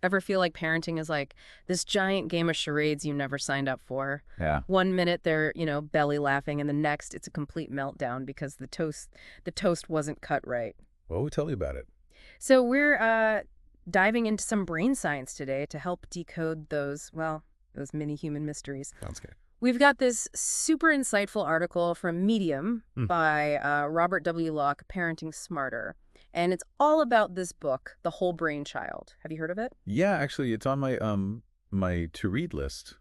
Ever feel like parenting is like this giant game of charades you never signed up for? Yeah. One minute they're, belly laughing, and the next it's a complete meltdown because the toast wasn't cut right. Well, tell me about it. So we're diving into some brain science today to help decode those mini human mysteries. Sounds good. We've got this super insightful article from Medium Hmm. by Robert W. Locke, Parenting Smarter. And it's all about this book, The Whole Brain Child. Have you heard of it? Yeah, actually, it's on my to-read list.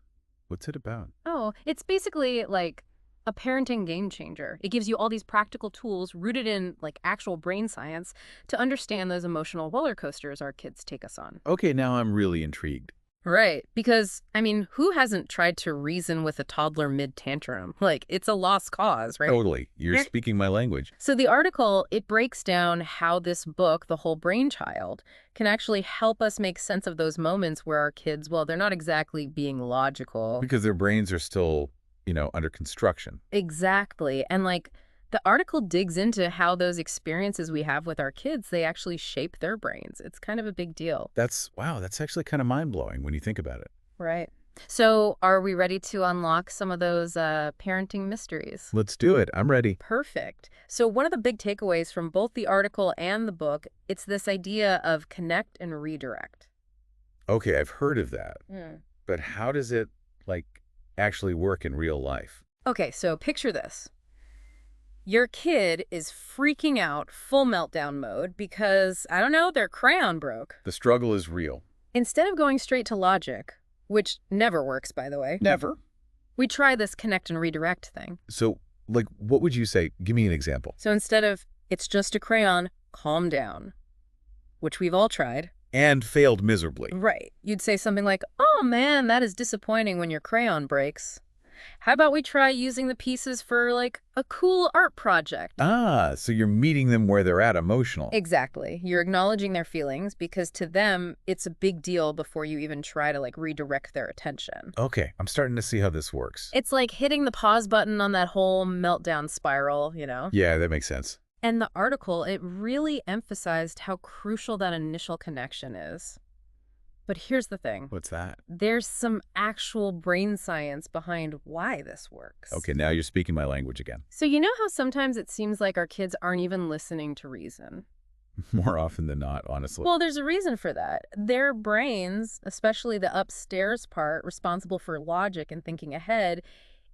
What's it about? Oh, it's basically like a parenting game changer. It gives you all these practical tools rooted in like actual brain science to understand those emotional roller coasters our kids take us on. Okay, now I'm really intrigued. Right. Because, who hasn't tried to reason with a toddler mid-tantrum? Like, it's a lost cause, right? Totally. You're speaking my language. So the article, it breaks down how this book, The Whole Brain Child, can actually help us make sense of those moments where our kids, well, they're not exactly being logical. Because their brains are still, under construction. Exactly. And like the article digs into how those experiences we have with our kids, they actually shape their brains. It's kind of a big deal. Wow, that's actually kind of mind-blowing when you think about it. Right. So are we ready to unlock some of those parenting mysteries? Let's do it. I'm ready. Perfect. So one of the big takeaways from both the article and the book, it's this idea of connect and redirect. Okay, I've heard of that. Mm. But how does it, actually work in real life? Okay, so picture this. Your kid is freaking out, full meltdown mode, because, I don't know, their crayon broke. The struggle is real. Instead of going straight to logic, which never works, by the way, Never. we try this connect and redirect thing. So, what would you say? Give me an example. So instead of, it's just a crayon, calm down, which we've all tried. And failed miserably. Right. You'd say something like, oh man, that is disappointing when your crayon breaks. How about we try using the pieces for, like, a cool art project? Ah, so you're meeting them where they're at emotional. Exactly. You're acknowledging their feelings because to them, it's a big deal before you even try to, like, redirect their attention. Okay, I'm starting to see how this works. It's like hitting the pause button on that whole meltdown spiral, Yeah, that makes sense. And the article, it really emphasized how crucial that initial connection is. But here's the thing. What's that? There's some actual brain science behind why this works. Okay, now you're speaking my language again. So you know how sometimes it seems like our kids aren't even listening to reason? More often than not, honestly. Well, there's a reason for that. Their brains, especially the upstairs part responsible for logic and thinking ahead,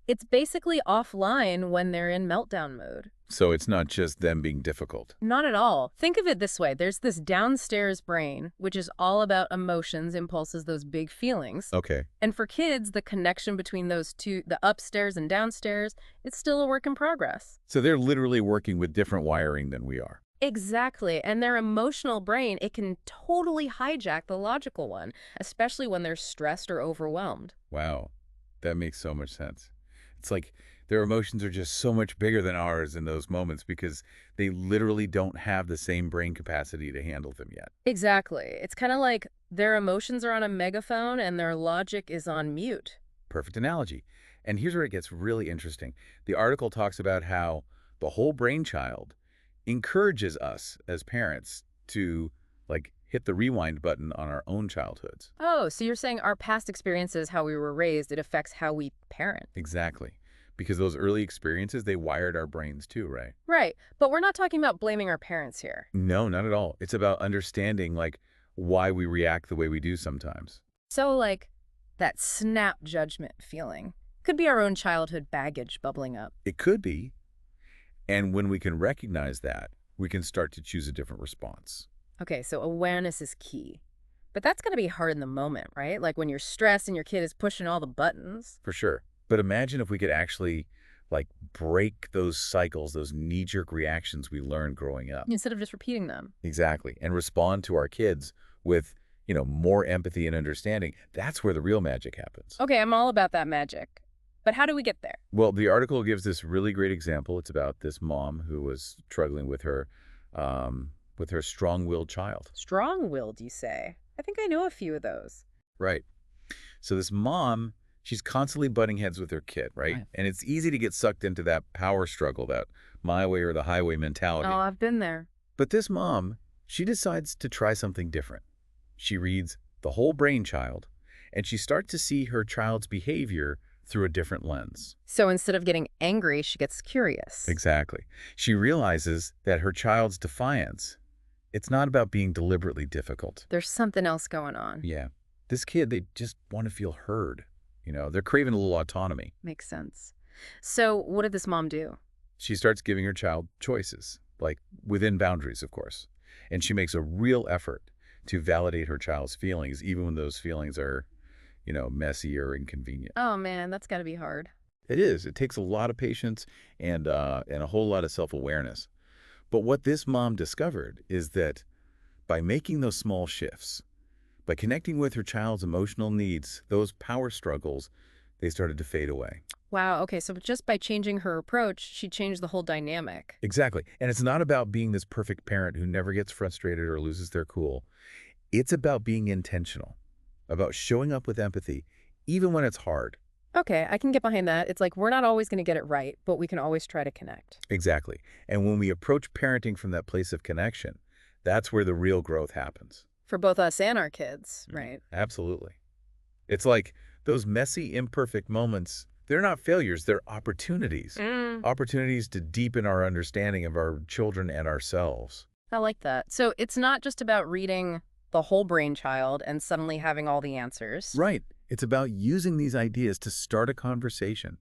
it's basically offline when they're in meltdown mode. So it's not just them being difficult. Not at all. Think of it this way. There's this downstairs brain, which is all about emotions, impulses, those big feelings. Okay. And for kids, the connection between those two, the upstairs and downstairs, it's still a work in progress. So they're literally working with different wiring than we are. Exactly. And their emotional brain, it can totally hijack the logical one, especially when they're stressed or overwhelmed. Wow, that makes so much sense. It's like their emotions are just so much bigger than ours in those moments because they literally don't have the same brain capacity to handle them yet. Exactly. It's kind of like their emotions are on a megaphone and their logic is on mute. Perfect analogy. And here's where it gets really interesting. The article talks about how the whole brain child encourages us as parents to hit the rewind button on our own childhoods. Oh, so you're saying our past experiences, how we were raised, it affects how we parent. Exactly. Because those early experiences, they wired our brains too, right? Right. But we're not talking about blaming our parents here. No, not at all. It's about understanding why we react the way we do sometimes. So like that snap judgment feeling could be our own childhood baggage bubbling up. It could be. And when we can recognize that, we can start to choose a different response. Okay, so awareness is key. But that's going to be hard in the moment, right? Like when you're stressed and your kid is pushing all the buttons. For sure. But imagine if we could actually break those cycles, those knee-jerk reactions we learned growing up. Instead of just repeating them. Exactly. And respond to our kids with, more empathy and understanding. That's where the real magic happens. Okay, I'm all about that magic. But how do we get there? Well, the article gives this really great example. It's about this mom who was struggling with her strong-willed child. Strong-willed, you say? I think I know a few of those. Right. So this mom, she's constantly butting heads with her kid, right? Right. And it's easy to get sucked into that power struggle, that my way or the highway mentality. Oh, I've been there. But this mom, she decides to try something different. She reads the whole brain child, and she starts to see her child's behavior through a different lens. So instead of getting angry, she gets curious. Exactly. She realizes that her child's defiance, it's not about being deliberately difficult. There's something else going on. Yeah. This kid, they just want to feel heard. They're craving a little autonomy. Makes sense. So what did this mom do? She starts giving her child choices, like within boundaries, of course. And she makes a real effort to validate her child's feelings, even when those feelings are, messy or inconvenient. Oh man, that's got to be hard. It is. It takes a lot of patience and a whole lot of self-awareness. But what this mom discovered is that by making those small shifts, by connecting with her child's emotional needs, those power struggles, they started to fade away. Wow, okay, so just by changing her approach, she changed the whole dynamic. Exactly. And it's not about being this perfect parent who never gets frustrated or loses their cool. It's about being intentional, about showing up with empathy, even when it's hard. Okay, I can get behind that. It's like we're not always going to get it right, but we can always try to connect. Exactly. And when we approach parenting from that place of connection, that's where the real growth happens. For both us and our kids, right? Absolutely. It's like those messy, imperfect moments, they're not failures, they're opportunities. Opportunities to deepen our understanding of our children and ourselves. I like that. So it's not just about reading the whole brain child and suddenly having all the answers. Right. It's about using these ideas to start a conversation,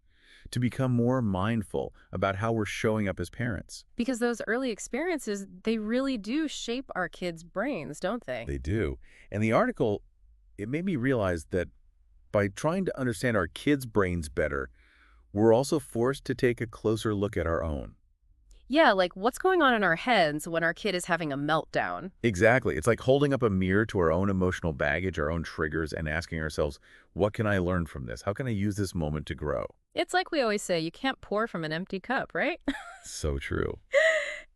to become more mindful about how we're showing up as parents. Because those early experiences, they really do shape our kids' brains, don't they? They do. And the article, it made me realize that by trying to understand our kids' brains better, we're also forced to take a closer look at our own. Yeah, like what's going on in our heads when our kid is having a meltdown? Exactly. It's like holding up a mirror to our own emotional baggage, our own triggers, and asking ourselves, what can I learn from this? How can I use this moment to grow? It's like we always say, you can't pour from an empty cup, right? So true.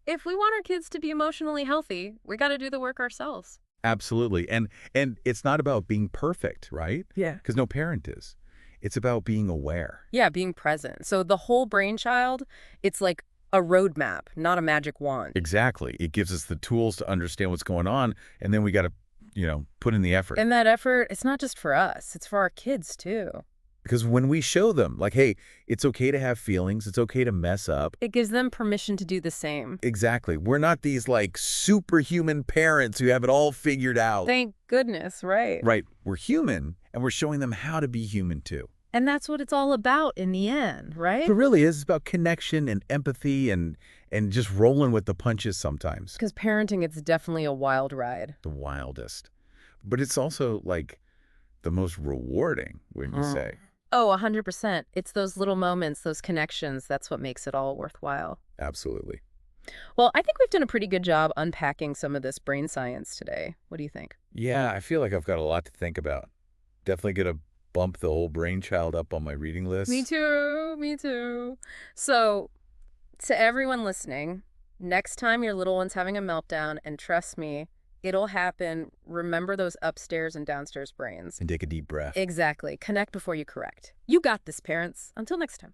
If we want our kids to be emotionally healthy, we got to do the work ourselves. Absolutely. And it's not about being perfect, right? Yeah. Because no parent is. It's about being aware. Yeah, being present. So the whole brain child, it's like a roadmap, not a magic wand. Exactly. It gives us the tools to understand what's going on, and then we got to, put in the effort. And that effort, it's not just for us, it's for our kids too. Because when we show them, like, hey, it's okay to have feelings, it's okay to mess up. It gives them permission to do the same. Exactly. We're not these, like, superhuman parents who have it all figured out. Thank goodness, right? Right. We're human, and we're showing them how to be human too. And that's what it's all about in the end, right? It really is. It's about connection and empathy and just rolling with the punches sometimes. Because parenting, it's definitely a wild ride. The wildest. But it's also, like, the most rewarding, wouldn't you say? Oh, 100%. It's those little moments, those connections, that's what makes it all worthwhile. Absolutely. Well, I think we've done a pretty good job unpacking some of this brain science today. What do you think? Yeah, I feel like I've got a lot to think about. Definitely going to bump the whole brain child up on my reading list. Me too. Me too. So, to everyone listening, next time your little one's having a meltdown, and trust me, it'll happen, remember those upstairs and downstairs brains. And take a deep breath. Exactly. Connect before you correct. You got this, parents. Until next time.